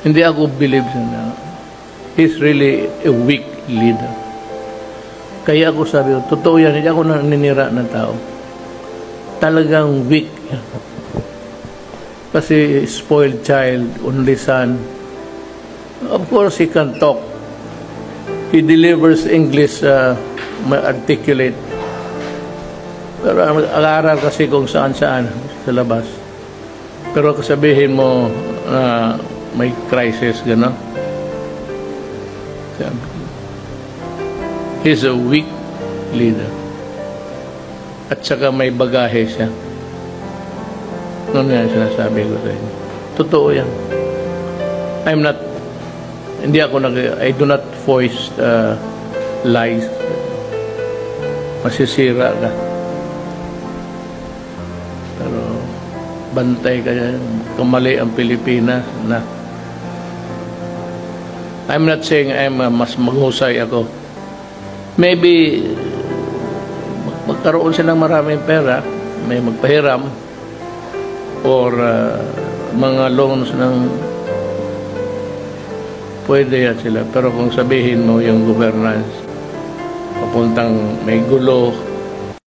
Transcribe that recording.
Hindi ako believe na he's really a weak leader. Kaya ako sabi, totoo yan, hindi ako naninira ng tao. Talagang weak. Kasi spoiled child, only son. Of course, he can talk. He delivers English articulate. Pero ang-aral kasi kung saan-saan sa labas. Pero kasabihin mo na may crisis, gano'n. He's a weak leader. At saka may bagahe siya. Noon yan sinasabi ko sa inyo. Totoo yan. I do not voice lies. Masisira ka. Pero bantay ka yan. Kamali ang Pilipinas na. I'm not saying mas maghusay ako. Maybe magkaroon silang maraming pera, may magpahiram, or mga loans ng pwede yan sila. Pero kung sabihin mo yung governance, papuntang may gulo,